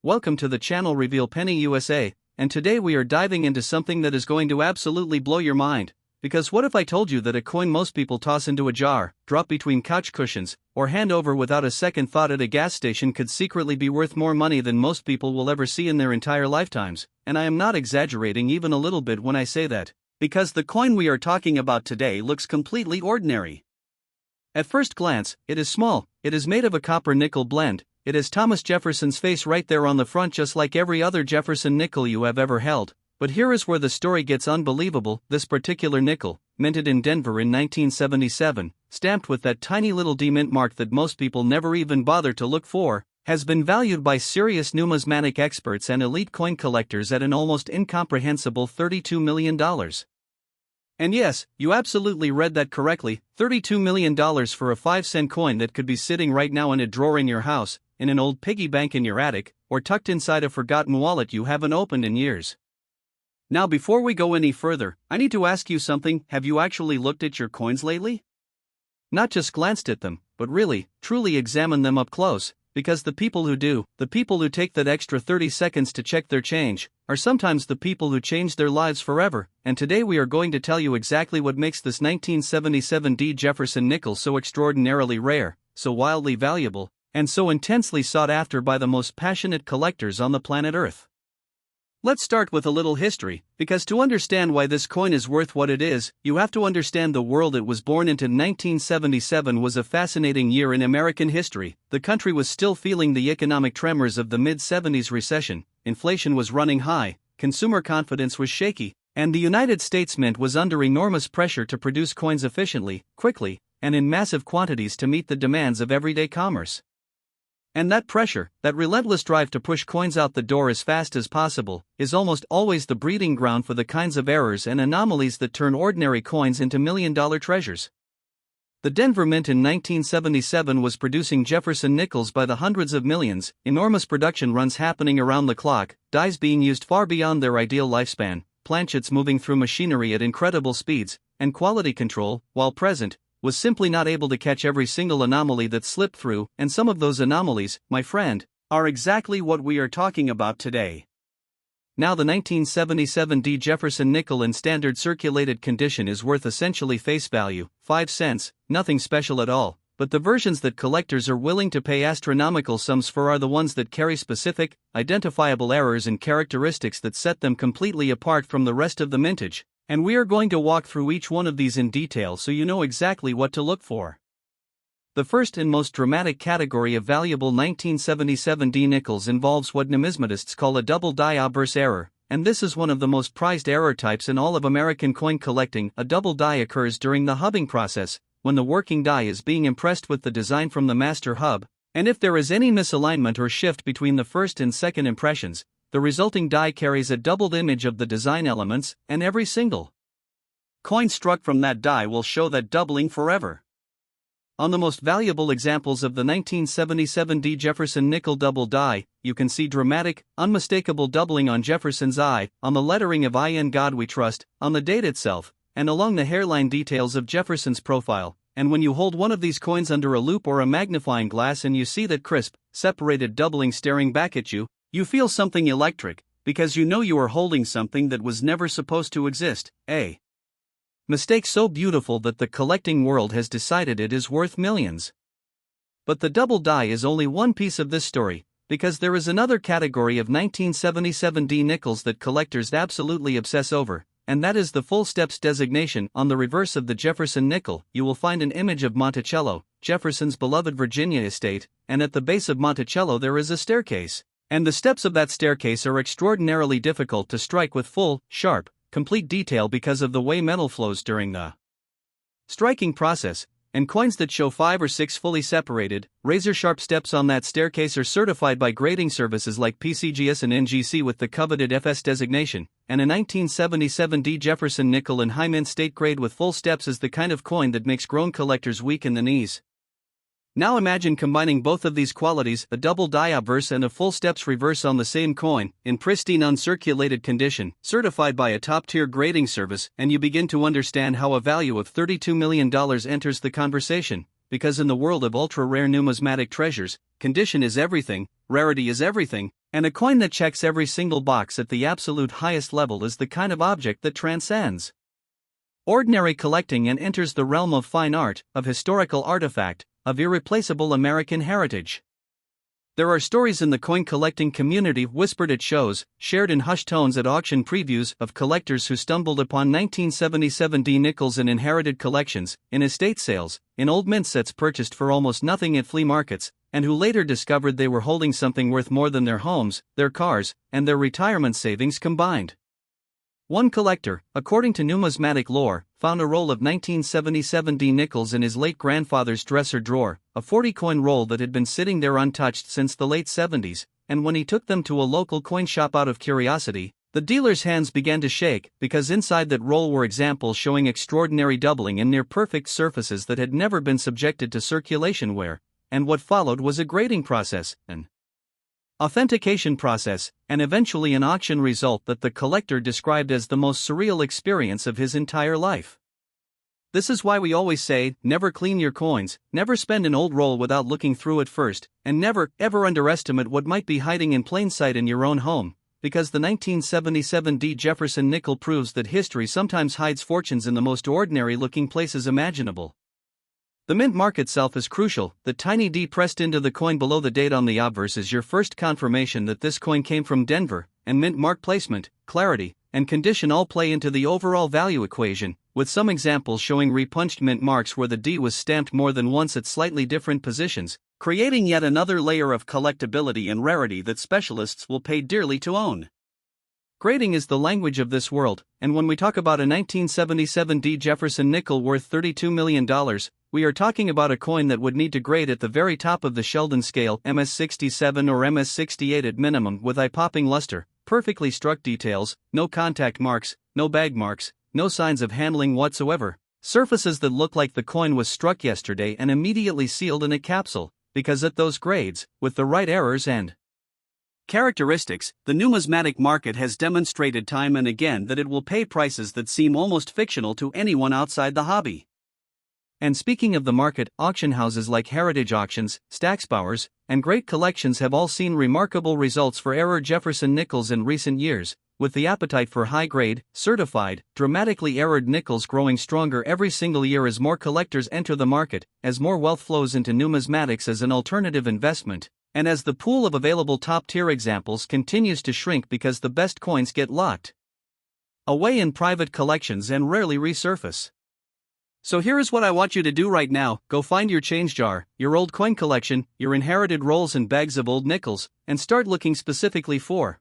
welcome to the channel Reveal Penny USA, and today we are diving into something that is going to absolutely blow your mind. Because what if I told you that a coin most people toss into a jar, drop between couch cushions, or hand over without a second thought at a gas station could secretly be worth more money than most people will ever see in their entire lifetimes? And I am not exaggerating even a little bit when I say that, because the coin we are talking about today looks completely ordinary. At first glance, it is small, it is made of a copper-nickel blend, it has Thomas Jefferson's face right there on the front just like every other Jefferson nickel you have ever held. But here is where the story gets unbelievable. This particular nickel, minted in Denver in 1977, stamped with that tiny little D mint mark that most people never even bother to look for, has been valued by serious numismatic experts and elite coin collectors at an almost incomprehensible $32 million. And yes, you absolutely read that correctly, $32 million for a 5-cent coin that could be sitting right now in a drawer in your house, in an old piggy bank in your attic, or tucked inside a forgotten wallet you haven't opened in years. Now before we go any further, I need to ask you something. Have you actually looked at your coins lately? Not just glanced at them, but really, truly examined them up close, because the people who do, the people who take that extra 30 seconds to check their change, are sometimes the people who change their lives forever. And today we are going to tell you exactly what makes this 1977 D Jefferson nickel so extraordinarily rare, so wildly valuable, and so intensely sought after by the most passionate collectors on the planet Earth. Let's start with a little history, because to understand why this coin is worth what it is, you have to understand the world it was born into. 1977 was a fascinating year in American history. The country was still feeling the economic tremors of the mid-70s recession, inflation was running high, consumer confidence was shaky, and the United States Mint was under enormous pressure to produce coins efficiently, quickly, and in massive quantities to meet the demands of everyday commerce. And that pressure, that relentless drive to push coins out the door as fast as possible, is almost always the breeding ground for the kinds of errors and anomalies that turn ordinary coins into million-dollar treasures. The Denver Mint in 1977 was producing Jefferson nickels by the hundreds of millions, enormous production runs happening around the clock, dies being used far beyond their ideal lifespan, planchets moving through machinery at incredible speeds, and quality control, while present, was simply not able to catch every single anomaly that slipped through, and some of those anomalies, my friend, are exactly what we are talking about today. Now the 1977 D Jefferson nickel in standard circulated condition is worth essentially face value, 5 cents, nothing special at all, but the versions that collectors are willing to pay astronomical sums for are the ones that carry specific, identifiable errors and characteristics that set them completely apart from the rest of the mintage. And we are going to walk through each one of these in detail so you know exactly what to look for. The first and most dramatic category of valuable 1977 D nickels involves what numismatists call a double die obverse error, and this is one of the most prized error types in all of American coin collecting. A double die occurs during the hubbing process, when the working die is being impressed with the design from the master hub, and if there is any misalignment or shift between the first and second impressions, the resulting die carries a doubled image of the design elements, and every single coin struck from that die will show that doubling forever. On the most valuable examples of the 1977 D Jefferson nickel double die, you can see dramatic, unmistakable doubling on Jefferson's eye, on the lettering of "In God We Trust," on the date itself, and along the hairline details of Jefferson's profile. And when you hold one of these coins under a loupe or a magnifying glass and you see that crisp, separated doubling staring back at you, you feel something electric, because you know you are holding something that was never supposed to exist, a mistake so beautiful that the collecting world has decided it is worth millions. But the double die is only one piece of this story, because there is another category of 1977 D nickels that collectors absolutely obsess over, and that is the full steps designation. On the reverse of the Jefferson nickel, you will find an image of Monticello, Jefferson's beloved Virginia estate, and at the base of Monticello there is a staircase. And the steps of that staircase are extraordinarily difficult to strike with full, sharp, complete detail because of the way metal flows during the striking process, and coins that show 5 or 6 fully separated, razor-sharp steps on that staircase are certified by grading services like PCGS and NGC with the coveted FS designation, and a 1977 D Jefferson nickel in high mint state grade with full steps is the kind of coin that makes grown collectors weak in the knees. Now imagine combining both of these qualities, a double die obverse and a full steps reverse on the same coin, in pristine uncirculated condition, certified by a top-tier grading service, and you begin to understand how a value of $32 million enters the conversation, because in the world of ultra-rare numismatic treasures, condition is everything, rarity is everything, and a coin that checks every single box at the absolute highest level is the kind of object that transcends ordinary collecting and enters the realm of fine art, of historical artifact, of irreplaceable American heritage. There are stories in the coin collecting community whispered at shows, shared in hushed tones at auction previews, of collectors who stumbled upon 1977 D nickels in inherited collections, in estate sales, in old mint sets purchased for almost nothing at flea markets, and who later discovered they were holding something worth more than their homes, their cars, and their retirement savings combined. One collector, according to numismatic lore, found a roll of 1977 D nickels in his late grandfather's dresser drawer, a 40-coin roll that had been sitting there untouched since the late 70s, and when he took them to a local coin shop out of curiosity, the dealer's hands began to shake, because inside that roll were examples showing extraordinary doubling and near-perfect surfaces that had never been subjected to circulation wear, and what followed was a grading process, an authentication process, and eventually an auction result that the collector described as the most surreal experience of his entire life. This is why we always say, never clean your coins, never spend an old roll without looking through it first, and never, ever underestimate what might be hiding in plain sight in your own home, because the 1977 D Jefferson Nickel proves that history sometimes hides fortunes in the most ordinary-looking places imaginable. The mint mark itself is crucial. The tiny D pressed into the coin below the date on the obverse is your first confirmation that this coin came from Denver, and mint mark placement, clarity, and condition all play into the overall value equation, with some examples showing repunched mint marks where the D was stamped more than once at slightly different positions, creating yet another layer of collectability and rarity that specialists will pay dearly to own. Grading is the language of this world, and when we talk about a 1977 D Jefferson nickel worth $32 million, we are talking about a coin that would need to grade at the very top of the Sheldon scale, MS67 or MS68 at minimum, with eye-popping luster, perfectly struck details, no contact marks, no bag marks, no signs of handling whatsoever, surfaces that look like the coin was struck yesterday and immediately sealed in a capsule, because at those grades, with the right errors and characteristics, the numismatic market has demonstrated time and again that it will pay prices that seem almost fictional to anyone outside the hobby. And speaking of the market, auction houses like Heritage Auctions, Stacksbowers, and Great Collections have all seen remarkable results for rare Jefferson nickels in recent years, with the appetite for high-grade, certified, dramatically errored nickels growing stronger every single year as more collectors enter the market, as more wealth flows into numismatics as an alternative investment, and as the pool of available top-tier examples continues to shrink because the best coins get locked away in private collections and rarely resurface. So here is what I want you to do right now: go find your change jar, your old coin collection, your inherited rolls and bags of old nickels, and start looking specifically for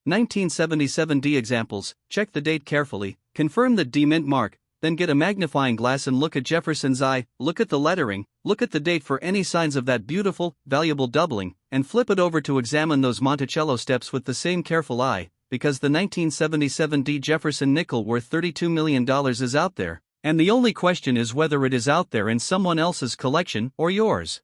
1977 D examples. Check the date carefully, confirm the D mint mark, then get a magnifying glass and look at Jefferson's eye, look at the lettering, look at the date for any signs of that beautiful, valuable doubling, and flip it over to examine those Monticello steps with the same careful eye, because the 1977 D Jefferson nickel worth $32 million is out there. And the only question is whether it is out there in someone else's collection or yours.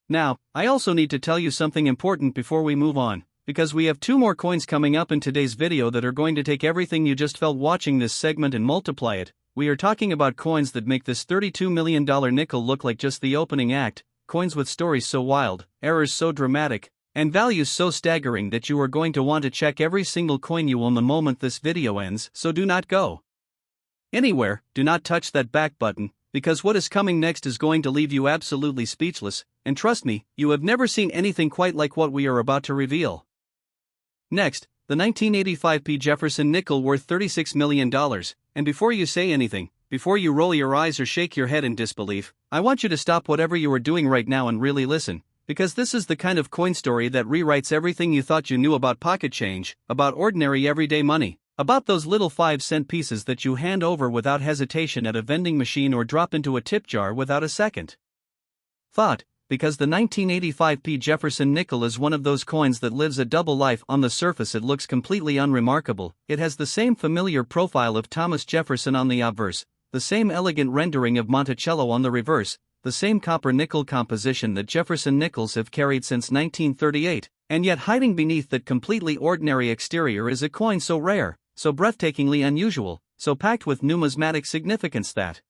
Now, I also need to tell you something important before we move on, because we have two more coins coming up in today's video that are going to take everything you just felt watching this segment and multiply it. We are talking about coins that make this $32 million nickel look like just the opening act, coins with stories so wild, errors so dramatic, and values so staggering that you are going to want to check every single coin you own the moment this video ends, so do not go anywhere. Do not touch that back button, because what is coming next is going to leave you absolutely speechless, and trust me, you have never seen anything quite like what we are about to reveal. Next, the 1985 P. Jefferson nickel worth $36 million, and before you say anything, before you roll your eyes or shake your head in disbelief, I want you to stop whatever you are doing right now and really listen, because this is the kind of coin story that rewrites everything you thought you knew about pocket change, about ordinary everyday money, about those little 5-cent pieces that you hand over without hesitation at a vending machine or drop into a tip jar without a second thought, because the 1985 P. Jefferson nickel is one of those coins that lives a double life. On the surface it looks completely unremarkable. It has the same familiar profile of Thomas Jefferson on the obverse, the same elegant rendering of Monticello on the reverse, the same copper-nickel composition that Jefferson nickels have carried since 1938, and yet hiding beneath that completely ordinary exterior is a coin so rare, so breathtakingly unusual, so packed with numismatic significance that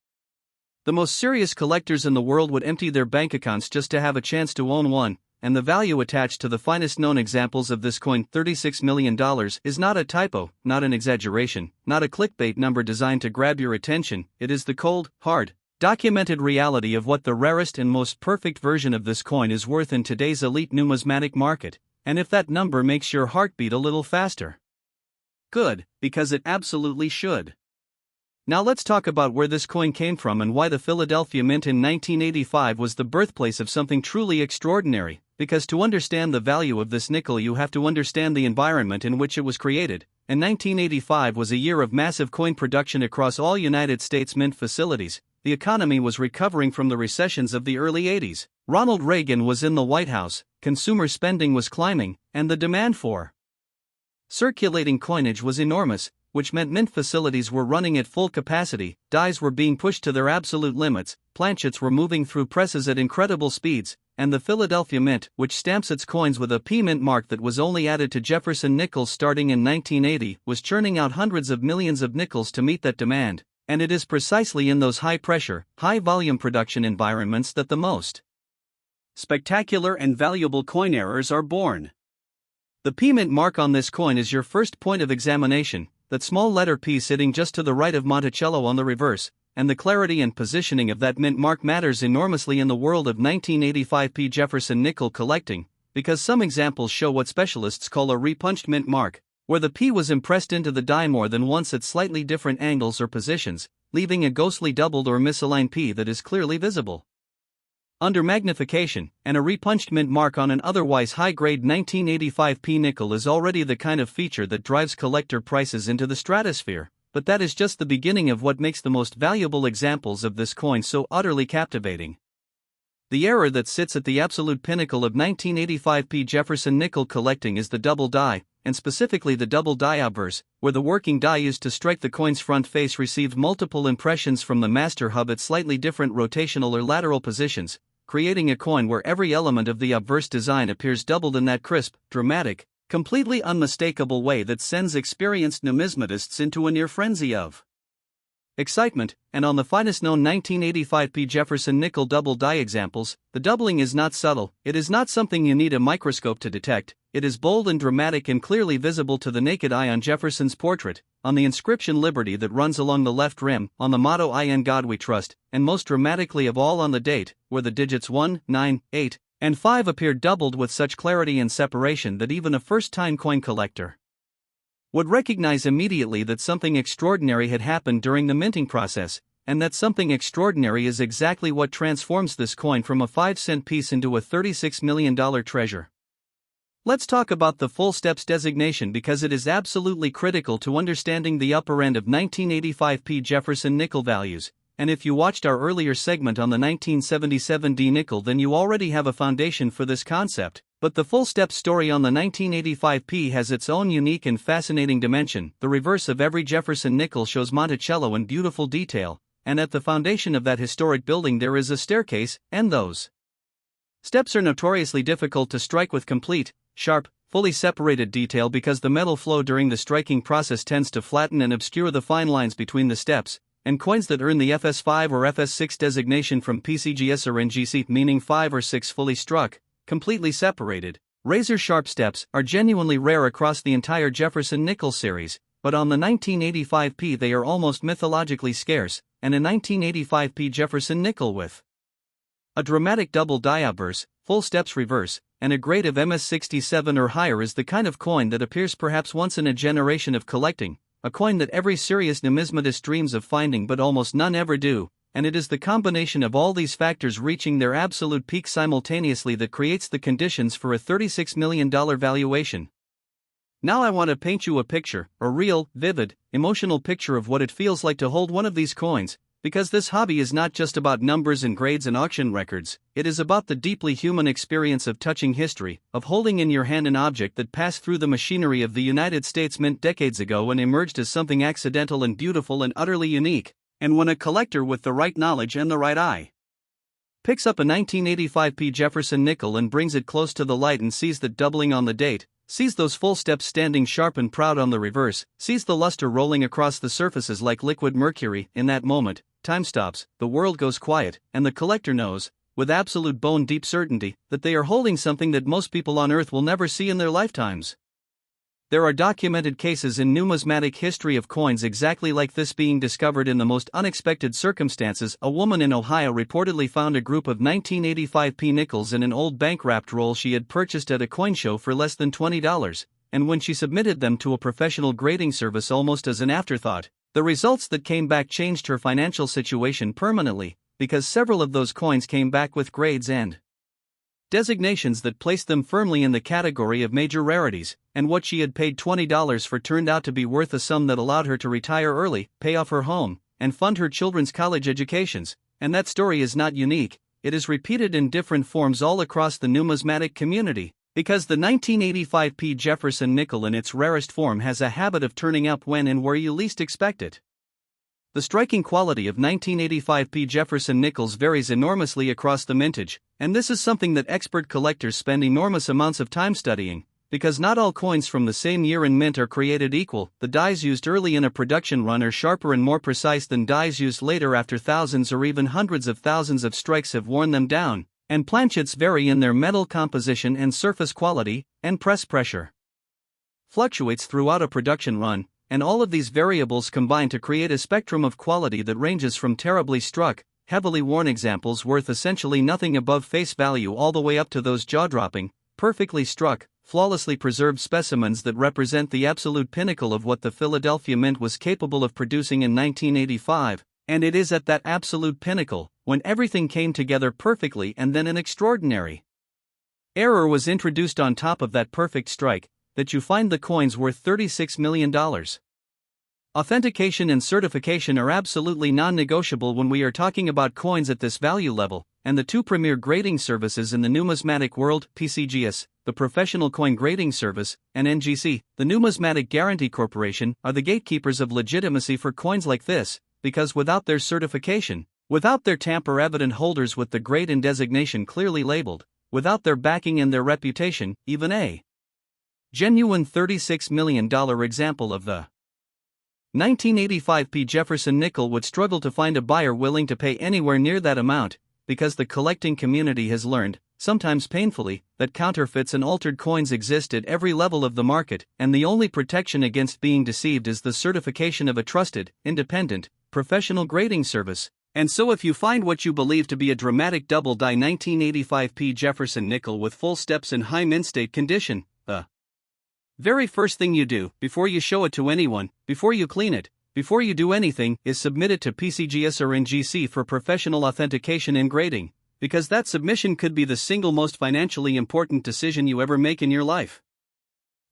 the most serious collectors in the world would empty their bank accounts just to have a chance to own one, and the value attached to the finest known examples of this coin, $36 million, is not a typo, not an exaggeration, not a clickbait number designed to grab your attention. It is the cold, hard, documented reality of what the rarest and most perfect version of this coin is worth in today's elite numismatic market. And if that number makes your heart beat a little faster, good, because it absolutely should. Now let's talk about where this coin came from and why the Philadelphia Mint in 1985 was the birthplace of something truly extraordinary, because to understand the value of this nickel you have to understand the environment in which it was created, and 1985 was a year of massive coin production across all United States mint facilities. The economy was recovering from the recessions of the early 80s, Ronald Reagan was in the White House, consumer spending was climbing, and the demand for circulating coinage was enormous, which meant mint facilities were running at full capacity, dies were being pushed to their absolute limits, planchets were moving through presses at incredible speeds, and the Philadelphia Mint, which stamps its coins with a P mint mark that was only added to Jefferson Nickels starting in 1980, was churning out hundreds of millions of nickels to meet that demand, and it is precisely in those high-pressure, high-volume production environments that the most spectacular and valuable coin errors are born. The P mint mark on this coin is your first point of examination, that small letter P sitting just to the right of Monticello on the reverse, and the clarity and positioning of that mint mark matters enormously in the world of 1985 P Jefferson nickel collecting, because some examples show what specialists call a repunched mint mark, where the P was impressed into the die more than once at slightly different angles or positions, leaving a ghostly doubled or misaligned P that is clearly visible under magnification, and a repunched mint mark on an otherwise high-grade 1985 P nickel is already the kind of feature that drives collector prices into the stratosphere, but that is just the beginning of what makes the most valuable examples of this coin so utterly captivating. The error that sits at the absolute pinnacle of 1985 P Jefferson nickel collecting is the double die, and specifically the double die obverse, where the working die used to strike the coin's front face received multiple impressions from the master hub at slightly different rotational or lateral positions, creating a coin where every element of the obverse design appears doubled in that crisp, dramatic, completely unmistakable way that sends experienced numismatists into a near frenzy of excitement. And on the finest known 1985 P Jefferson nickel double die examples, the doubling is not subtle, it is not something you need a microscope to detect, it is bold and dramatic and clearly visible to the naked eye on Jefferson's portrait, on the inscription Liberty that runs along the left rim, on the motto In God We Trust, and most dramatically of all on the date, where the digits 1, 9, 8, and 5 appear doubled with such clarity and separation that even a first-time coin collector would recognize immediately that something extraordinary had happened during the minting process, and that something extraordinary is exactly what transforms this coin from a 5-cent piece into a $36 million treasure. Let's talk about the full steps designation because it is absolutely critical to understanding the upper end of 1985 P Jefferson nickel values, and if you watched our earlier segment on the 1977 D nickel then you already have a foundation for this concept, but the full steps story on the 1985 P has its own unique and fascinating dimension. The reverse of every Jefferson nickel shows Monticello in beautiful detail, and at the foundation of that historic building there is a staircase, and those steps are notoriously difficult to strike with complete, sharp, fully separated detail because the metal flow during the striking process tends to flatten and obscure the fine lines between the steps, and coins that earn the FS5 or FS6 designation from PCGS or NGC, meaning 5 or 6 fully struck, completely separated, razor-sharp steps, are genuinely rare across the entire Jefferson Nickel series, but on the 1985 P they are almost mythologically scarce, and a 1985 P Jefferson Nickel with a dramatic double die obverse, full steps reverse, and a grade of MS67 or higher is the kind of coin that appears perhaps once in a generation of collecting, a coin that every serious numismatist dreams of finding but almost none ever do, and it is the combination of all these factors reaching their absolute peak simultaneously that creates the conditions for a $36 million valuation. Now I want to paint you a picture, a real, vivid, emotional picture of what it feels like to hold one of these coins, because this hobby is not just about numbers and grades and auction records, it is about the deeply human experience of touching history, of holding in your hand an object that passed through the machinery of the United States Mint decades ago and emerged as something accidental and beautiful and utterly unique, and when a collector with the right knowledge and the right eye picks up a 1985 P Jefferson Nickel and brings it close to the light and sees that doubling on the date, sees those full steps standing sharp and proud on the reverse, sees the luster rolling across the surfaces like liquid mercury, in that moment, time stops, the world goes quiet, and the collector knows, with absolute bone-deep certainty, that they are holding something that most people on Earth will never see in their lifetimes. There are documented cases in numismatic history of coins exactly like this being discovered in the most unexpected circumstances. A woman in Ohio reportedly found a group of 1985 P nickels in an old bank-wrapped roll she had purchased at a coin show for less than $20, and when she submitted them to a professional grading service almost as an afterthought, the results that came back changed her financial situation permanently, because several of those coins came back with grades and designations that placed them firmly in the category of major rarities, and what she had paid $20 for turned out to be worth a sum that allowed her to retire early, pay off her home, and fund her children's college educations. And that story is not unique, it is repeated in different forms all across the numismatic community, because the 1985 P Jefferson nickel in its rarest form has a habit of turning up when and where you least expect it. The striking quality of 1985 P Jefferson Nickels varies enormously across the mintage, and this is something that expert collectors spend enormous amounts of time studying, because not all coins from the same year and mint are created equal. The dies used early in a production run are sharper and more precise than dies used later after thousands or even hundreds of thousands of strikes have worn them down, and planchets vary in their metal composition and surface quality, and press pressure fluctuates throughout a production run, and all of these variables combine to create a spectrum of quality that ranges from terribly struck, heavily worn examples worth essentially nothing above face value all the way up to those jaw-dropping, perfectly struck, flawlessly preserved specimens that represent the absolute pinnacle of what the Philadelphia Mint was capable of producing in 1985, and it is at that absolute pinnacle, when everything came together perfectly and then an extraordinary error was introduced on top of that perfect strike, that you find the coins worth $36 million. Authentication and certification are absolutely non-negotiable when we are talking about coins at this value level, and the two premier grading services in the numismatic world, PCGS, the Professional Coin Grading Service, and NGC, the Numismatic Guarantee Corporation, are the gatekeepers of legitimacy for coins like this, because without their certification, without their tamper-evident holders with the grade and designation clearly labeled, without their backing and their reputation, even a genuine $36 million example of the 1985 P Jefferson nickel would struggle to find a buyer willing to pay anywhere near that amount, because the collecting community has learned, sometimes painfully, that counterfeits and altered coins exist at every level of the market, and the only protection against being deceived is the certification of a trusted, independent, professional grading service. And so if you find what you believe to be a dramatic double-die 1985 P Jefferson nickel with full steps in high mint state condition, the very first thing you do, before you show it to anyone, before you clean it, before you do anything, is submit it to PCGS or NGC for professional authentication and grading, because that submission could be the single most financially important decision you ever make in your life.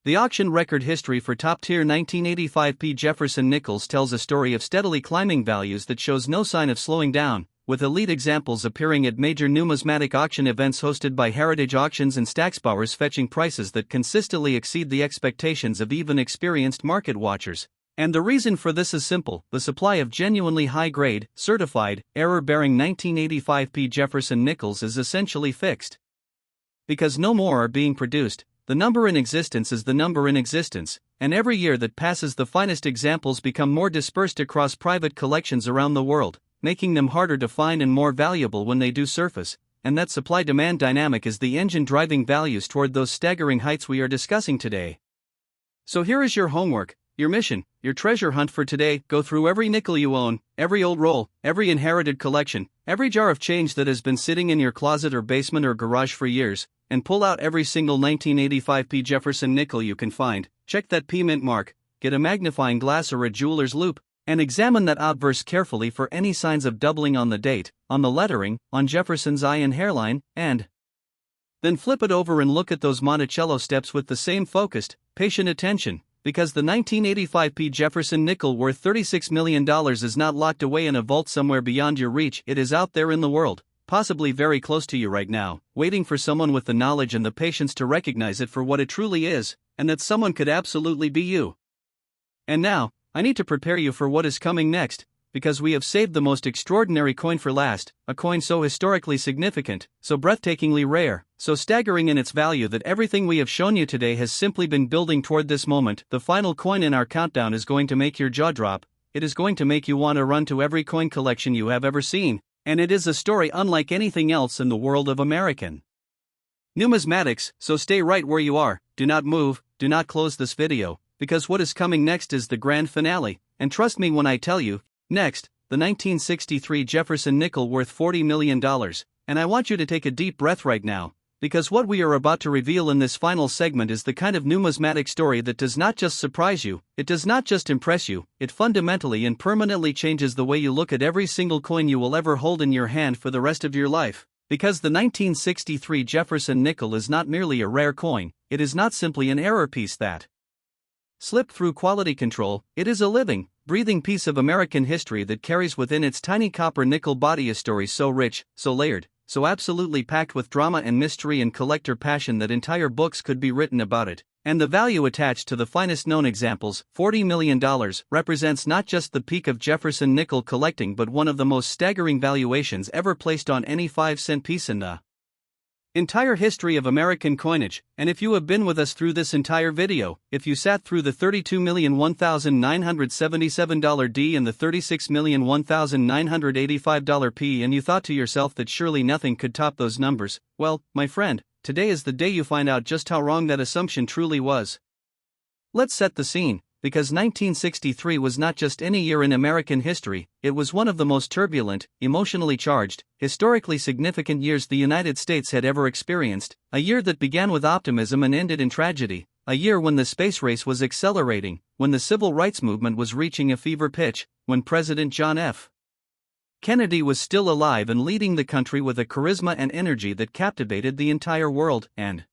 The auction record history for top-tier 1985 P Jefferson Nickels tells a story of steadily climbing values that shows no sign of slowing down, with elite examples appearing at major numismatic auction events hosted by Heritage Auctions and Stacksbowers, fetching prices that consistently exceed the expectations of even experienced market watchers. And the reason for this is simple: the supply of genuinely high-grade, certified, error-bearing 1985 P Jefferson Nickels is essentially fixed. Because no more are being produced, the number in existence is the number in existence, and every year that passes the finest examples become more dispersed across private collections around the world, making them harder to find and more valuable when they do surface, and that supply-demand dynamic is the engine driving values toward those staggering heights we are discussing today. So here is your homework, your mission, your treasure hunt for today. Go through every nickel you own, every old roll, every inherited collection, every jar of change that has been sitting in your closet or basement or garage for years, and pull out every single 1985 P Jefferson nickel you can find. Check that P mint mark, get a magnifying glass or a jeweler's loupe, and examine that obverse carefully for any signs of doubling on the date, on the lettering, on Jefferson's eye and hairline, and then flip it over and look at those Monticello steps with the same focused, patient attention, because the 1985 P Jefferson nickel worth $36 million is not locked away in a vault somewhere beyond your reach. It is out there in the world, possibly very close to you right now, waiting for someone with the knowledge and the patience to recognize it for what it truly is, and that someone could absolutely be you. And now, I need to prepare you for what is coming next, because we have saved the most extraordinary coin for last, a coin so historically significant, so breathtakingly rare, so staggering in its value that everything we have shown you today has simply been building toward this moment. The final coin in our countdown is going to make your jaw drop. It is going to make you want to run to every coin collection you have ever seen, And it is a story unlike anything else in the world of American numismatics, so stay right where you are, do not move, do not close this video, because what is coming next is the grand finale, and trust me when I tell you, next, the 1963 Jefferson Nickel worth $40 million, and I want you to take a deep breath right now, because what we are about to reveal in this final segment is the kind of numismatic story that does not just surprise you, it does not just impress you, it fundamentally and permanently changes the way you look at every single coin you will ever hold in your hand for the rest of your life. Because the 1963 Jefferson Nickel is not merely a rare coin, it is not simply an error piece that slipped through quality control, it is a living, breathing piece of American history that carries within its tiny copper nickel body a story so rich, so layered, so absolutely packed with drama and mystery and collector passion that entire books could be written about it. And the value attached to the finest known examples, $40 million, represents not just the peak of Jefferson nickel collecting but one of the most staggering valuations ever placed on any 5-cent piece in the entire history of American coinage. And if you have been with us through this entire video, if you sat through the $32,001,977 D and the $36,001,985 P and you thought to yourself that surely nothing could top those numbers, well, my friend, today is the day you find out just how wrong that assumption truly was. Let's set the scene, because 1963 was not just any year in American history, it was one of the most turbulent, emotionally charged, historically significant years the United States had ever experienced, a year that began with optimism and ended in tragedy, a year when the space race was accelerating, when the civil rights movement was reaching a fever pitch, when President John F. Kennedy was still alive and leading the country with a charisma and energy that captivated the entire world, and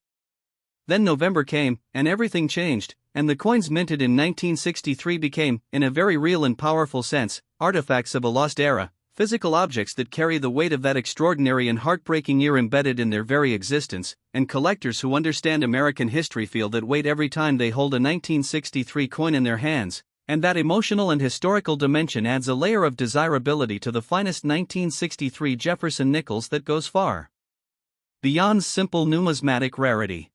then November came, and everything changed, and the coins minted in 1963 became, in a very real and powerful sense, artifacts of a lost era, physical objects that carry the weight of that extraordinary and heartbreaking year embedded in their very existence, and collectors who understand American history feel that weight every time they hold a 1963 coin in their hands. And that emotional and historical dimension adds a layer of desirability to the finest 1963 Jefferson Nickels that goes far beyond simple numismatic rarity.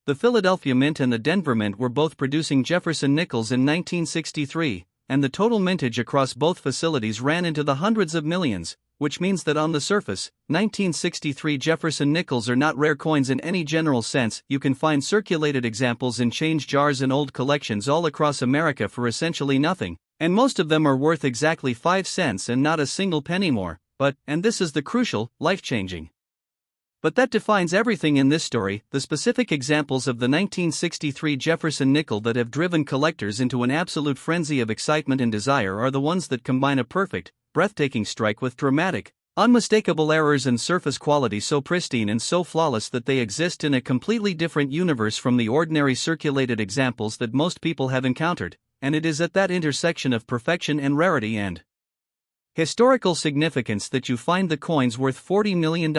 The Philadelphia Mint and the Denver Mint were both producing Jefferson Nickels in 1963, and the total mintage across both facilities ran into the hundreds of millions, which means that on the surface, 1963 Jefferson Nickels are not rare coins in any general sense. You can find circulated examples in change jars and old collections all across America for essentially nothing, and most of them are worth exactly 5 cents and not a single penny more, but, and this is the crucial, life-changing. But that defines everything in this story. The specific examples of the 1963 Jefferson Nickel that have driven collectors into an absolute frenzy of excitement and desire are the ones that combine a perfect, breathtaking strike with dramatic, unmistakable errors and surface quality so pristine and so flawless that they exist in a completely different universe from the ordinary circulated examples that most people have encountered, and it is at that intersection of perfection and rarity and historical significance that you find the coins worth $40 million.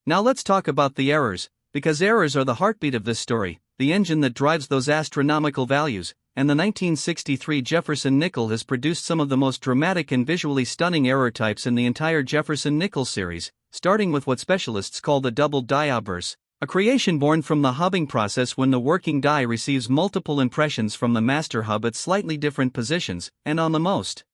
Now let's talk about the errors, because errors are the heartbeat of this story, the engine that drives those astronomical values, and the 1963 Jefferson Nickel has produced some of the most dramatic and visually stunning error types in the entire Jefferson Nickel series, starting with what specialists call the double die obverse, a creation born from the hubbing process when the working die receives multiple impressions from the master hub at slightly different positions, and on the most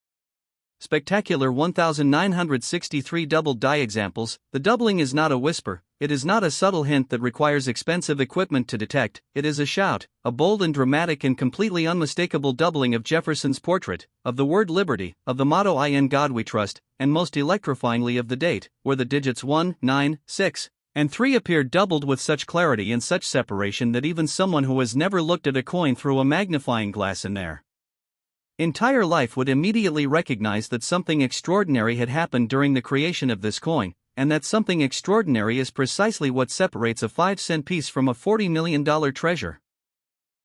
spectacular 1963 double die examples, the doubling is not a whisper, it is not a subtle hint that requires expensive equipment to detect, it is a shout, a bold and dramatic and completely unmistakable doubling of Jefferson's portrait, of the word liberty, of the motto "In God We Trust," and most electrifyingly of the date, where the digits 1, 9, 6, and 3 appear doubled with such clarity and such separation that even someone who has never looked at a coin through a magnifying glass in their entire life would immediately recognize that something extraordinary had happened during the creation of this coin, and that something extraordinary is precisely what separates a 5-cent piece from a $40 million treasure.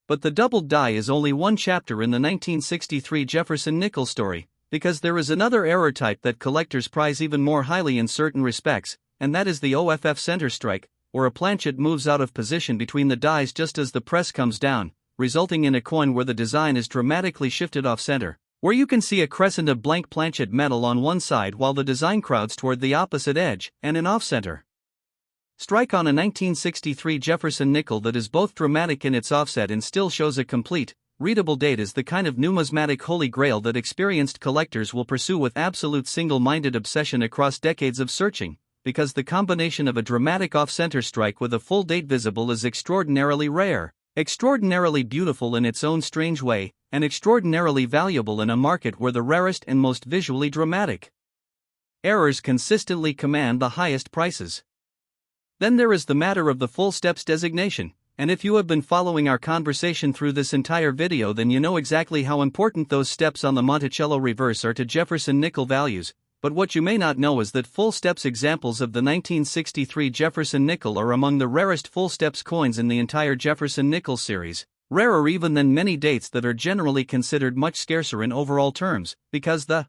But the doubled die is only one chapter in the 1963 Jefferson Nickel story, because there is another error type that collectors prize even more highly in certain respects, and that is the OFF center strike, where a planchet moves out of position between the dies just as the press comes down, resulting in a coin where the design is dramatically shifted off-center, where you can see a crescent of blank planchet metal on one side while the design crowds toward the opposite edge, and an off-center strike on a 1963 Jefferson Nickel that is both dramatic in its offset and still shows a complete, readable date is the kind of numismatic holy grail that experienced collectors will pursue with absolute single-minded obsession across decades of searching, because the combination of a dramatic off-center strike with a full date visible is extraordinarily rare, extraordinarily beautiful in its own strange way, and extraordinarily valuable in a market where the rarest and most visually dramatic errors consistently command the highest prices. Then there is the matter of the full steps designation, and if you have been following our conversation through this entire video, then you know exactly how important those steps on the Monticello reverse are to Jefferson nickel values. But what you may not know is that full steps examples of the 1963 Jefferson nickel are among the rarest full steps coins in the entire Jefferson Nickel series, rarer even than many dates that are generally considered much scarcer in overall terms, because the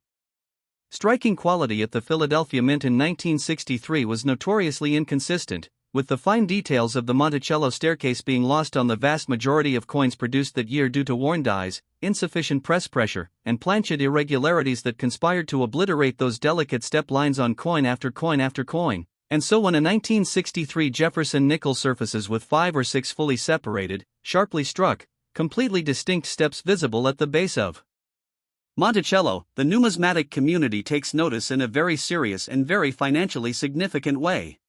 striking quality at the Philadelphia Mint in 1963 was notoriously inconsistent, with the fine details of the Monticello staircase being lost on the vast majority of coins produced that year due to worn dies, insufficient press pressure, and planchet irregularities that conspired to obliterate those delicate step lines on coin after coin after coin. And so when a 1963 Jefferson nickel surfaces with 5 or 6 fully separated, sharply struck, completely distinct steps visible at the base of Monticello, the numismatic community takes notice in a very serious and very financially significant way.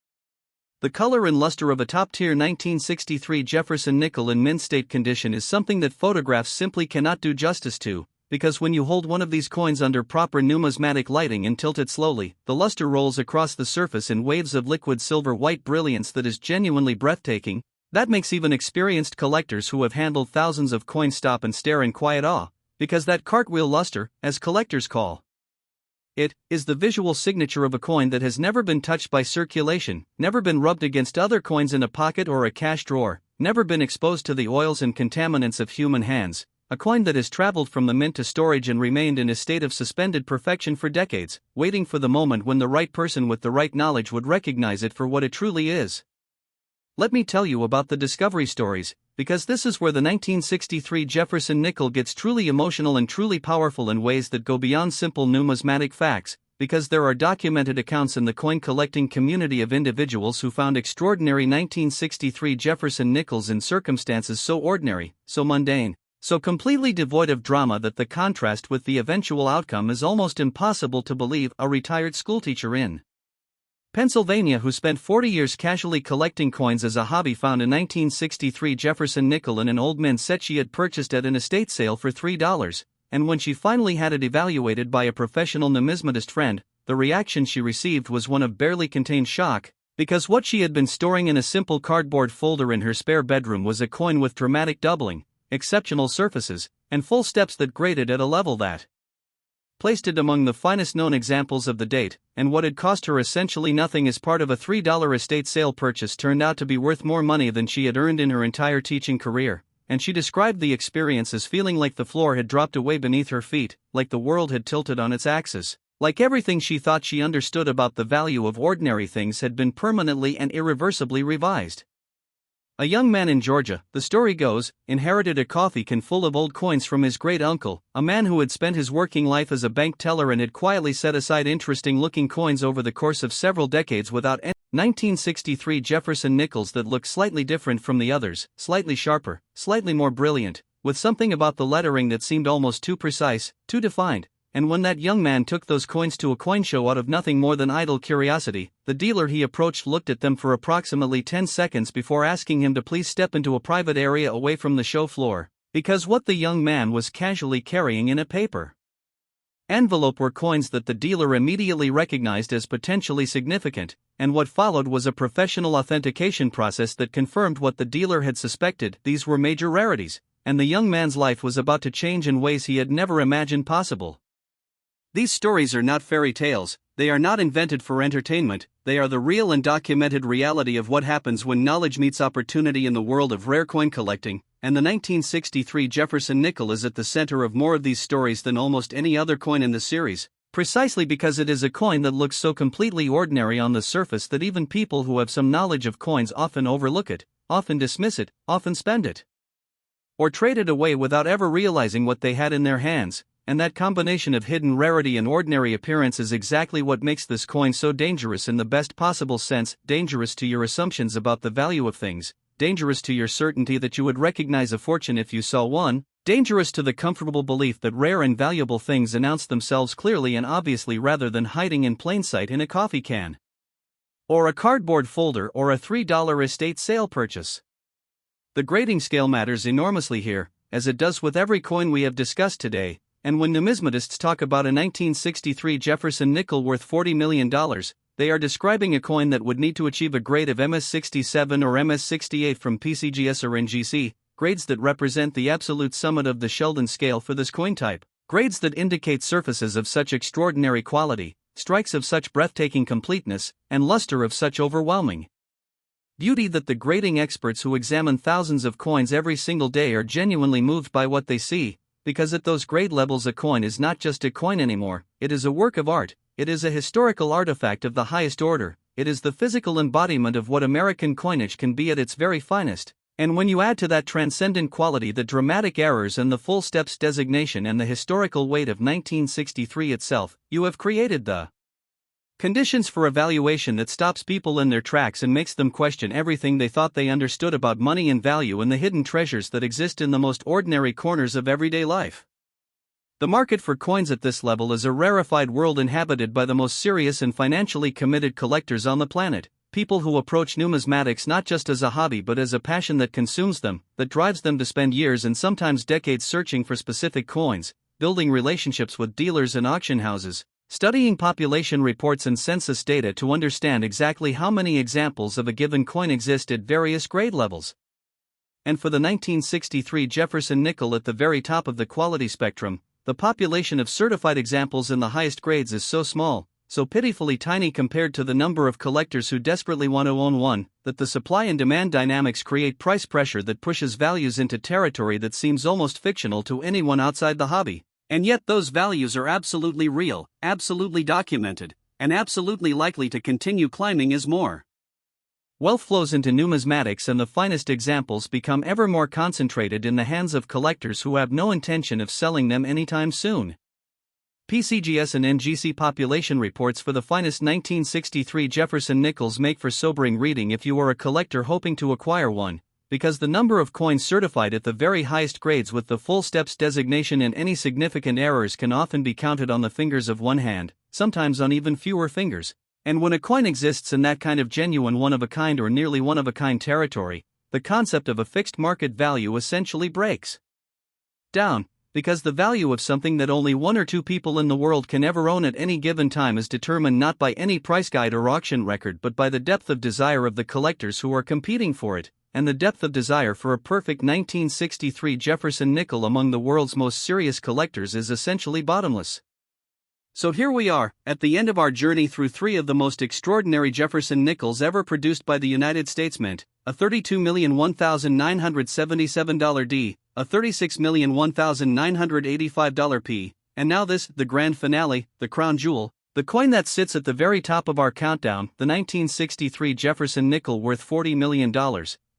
The color and luster of a top-tier 1963 Jefferson nickel in mint state condition is something that photographs simply cannot do justice to, because when you hold one of these coins under proper numismatic lighting and tilt it slowly, the luster rolls across the surface in waves of liquid silver-white brilliance that is genuinely breathtaking. That makes even experienced collectors who have handled thousands of coins stop and stare in quiet awe, because that cartwheel luster, as collectors call it, is the visual signature of a coin that has never been touched by circulation, never been rubbed against other coins in a pocket or a cash drawer, never been exposed to the oils and contaminants of human hands, a coin that has traveled from the mint to storage and remained in a state of suspended perfection for decades, waiting for the moment when the right person with the right knowledge would recognize it for what it truly is. Let me tell you about the discovery stories, because this is where the 1963 Jefferson Nickel gets truly emotional and truly powerful in ways that go beyond simple numismatic facts, because there are documented accounts in the coin collecting community of individuals who found extraordinary 1963 Jefferson Nickels in circumstances so ordinary, so mundane, so completely devoid of drama that the contrast with the eventual outcome is almost impossible to believe. A retired schoolteacher in Pennsylvania who spent 40 years casually collecting coins as a hobby found a 1963 Jefferson nickel in an old mint set she had purchased at an estate sale for $3, and when she finally had it evaluated by a professional numismatist friend, the reaction she received was one of barely contained shock, because what she had been storing in a simple cardboard folder in her spare bedroom was a coin with dramatic doubling, exceptional surfaces, and full steps that graded at a level that placed it among the finest known examples of the date, and what had cost her essentially nothing as part of a $3 estate sale purchase turned out to be worth more money than she had earned in her entire teaching career, and she described the experience as feeling like the floor had dropped away beneath her feet, like the world had tilted on its axis, like everything she thought she understood about the value of ordinary things had been permanently and irreversibly revised. A young man in Georgia, the story goes, inherited a coffee can full of old coins from his great-uncle, a man who had spent his working life as a bank teller and had quietly set aside interesting-looking coins over the course of several decades without any 1963 Jefferson Nickels that looked slightly different from the others, slightly sharper, slightly more brilliant, with something about the lettering that seemed almost too precise, too defined. And when that young man took those coins to a coin show out of nothing more than idle curiosity, the dealer he approached looked at them for approximately 10 seconds before asking him to please step into a private area away from the show floor, because what the young man was casually carrying in a paper envelope were coins that the dealer immediately recognized as potentially significant, and what followed was a professional authentication process that confirmed what the dealer had suspected. These were major rarities, and the young man's life was about to change in ways he had never imagined possible. These stories are not fairy tales, they are not invented for entertainment, they are the real and documented reality of what happens when knowledge meets opportunity in the world of rare coin collecting, and the 1963 Jefferson Nickel is at the center of more of these stories than almost any other coin in the series, precisely because it is a coin that looks so completely ordinary on the surface that even people who have some knowledge of coins often overlook it, often dismiss it, often spend it, or trade it away without ever realizing what they had in their hands. And that combination of hidden rarity and ordinary appearance is exactly what makes this coin so dangerous in the best possible sense, dangerous to your assumptions about the value of things, dangerous to your certainty that you would recognize a fortune if you saw one, Dangerous to the comfortable belief that rare and valuable things announce themselves clearly and obviously rather than hiding in plain sight in a coffee can, or a cardboard folder, or a $3 estate sale purchase. The grading scale matters enormously here, as it does with every coin we have discussed today, and when numismatists talk about a 1963 Jefferson nickel worth $40 million, they are describing a coin that would need to achieve a grade of MS67 or MS68 from PCGS or NGC, grades that represent the absolute summit of the Sheldon scale for this coin type, grades that indicate surfaces of such extraordinary quality, strikes of such breathtaking completeness, and luster of such overwhelming beauty that the grading experts who examine thousands of coins every single day are genuinely moved by what they see, because at those grade levels a coin is not just a coin anymore, it is a work of art, it is a historical artifact of the highest order, it is the physical embodiment of what American coinage can be at its very finest. And when you add to that transcendent quality the dramatic errors and the full steps designation and the historical weight of 1963 itself, you have created the conditions for evaluation that stops people in their tracks and makes them question everything they thought they understood about money and value and the hidden treasures that exist in the most ordinary corners of everyday life. The market for coins at this level is a rarefied world inhabited by the most serious and financially committed collectors on the planet. People who approach numismatics not just as a hobby but as a passion that consumes them, that drives them to spend years and sometimes decades searching for specific coins, building relationships with dealers and auction houses, studying population reports and census data to understand exactly how many examples of a given coin exist at various grade levels. And for the 1963 Jefferson nickel at the very top of the quality spectrum, the population of certified examples in the highest grades is so small, so pitifully tiny compared to the number of collectors who desperately want to own one, that the supply and demand dynamics create price pressure that pushes values into territory that seems almost fictional to anyone outside the hobby. And yet those values are absolutely real, absolutely documented, and absolutely likely to continue climbing as more wealth flows into numismatics and the finest examples become ever more concentrated in the hands of collectors who have no intention of selling them anytime soon. PCGS and NGC population reports for the finest 1963 Jefferson Nickels make for sobering reading if you are a collector hoping to acquire one, because the number of coins certified at the very highest grades with the full steps designation and any significant errors can often be counted on the fingers of one hand, sometimes on even fewer fingers. And when a coin exists in that kind of genuine one-of-a-kind or nearly one-of-a-kind territory, the concept of a fixed market value essentially breaks down. Because the value of something that only one or two people in the world can ever own at any given time is determined not by any price guide or auction record but by the depth of desire of the collectors who are competing for it, and the depth of desire for a perfect 1963 Jefferson nickel among the world's most serious collectors is essentially bottomless. So here we are, at the end of our journey through three of the most extraordinary Jefferson Nickels ever produced by the United States Mint, a $32,001,977 D, a $36,001,985 P, and now this, the grand finale, the crown jewel, the coin that sits at the very top of our countdown, the 1963 Jefferson Nickel worth $40 million,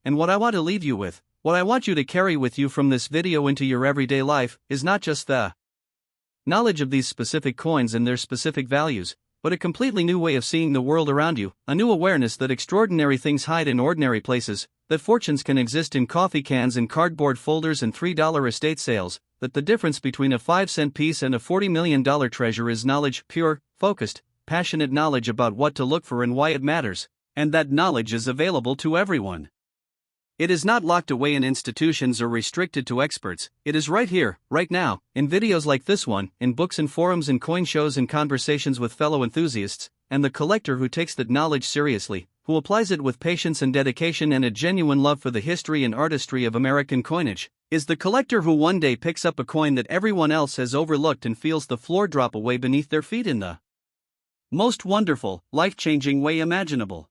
and what I want to leave you with, what I want you to carry with you from this video into your everyday life, is not just the knowledge of these specific coins and their specific values, but a completely new way of seeing the world around you, a new awareness that extraordinary things hide in ordinary places, that fortunes can exist in coffee cans and cardboard folders and $3 estate sales, that the difference between a 5-cent piece and a $40 million treasure is knowledge, pure, focused, passionate knowledge about what to look for and why it matters, and that knowledge is available to everyone. It is not locked away in institutions or restricted to experts, it is right here, right now, in videos like this one, in books and forums and coin shows and conversations with fellow enthusiasts, and the collector who takes that knowledge seriously, who applies it with patience and dedication and a genuine love for the history and artistry of American coinage, is the collector who one day picks up a coin that everyone else has overlooked and feels the floor drop away beneath their feet in the most wonderful, life-changing way imaginable.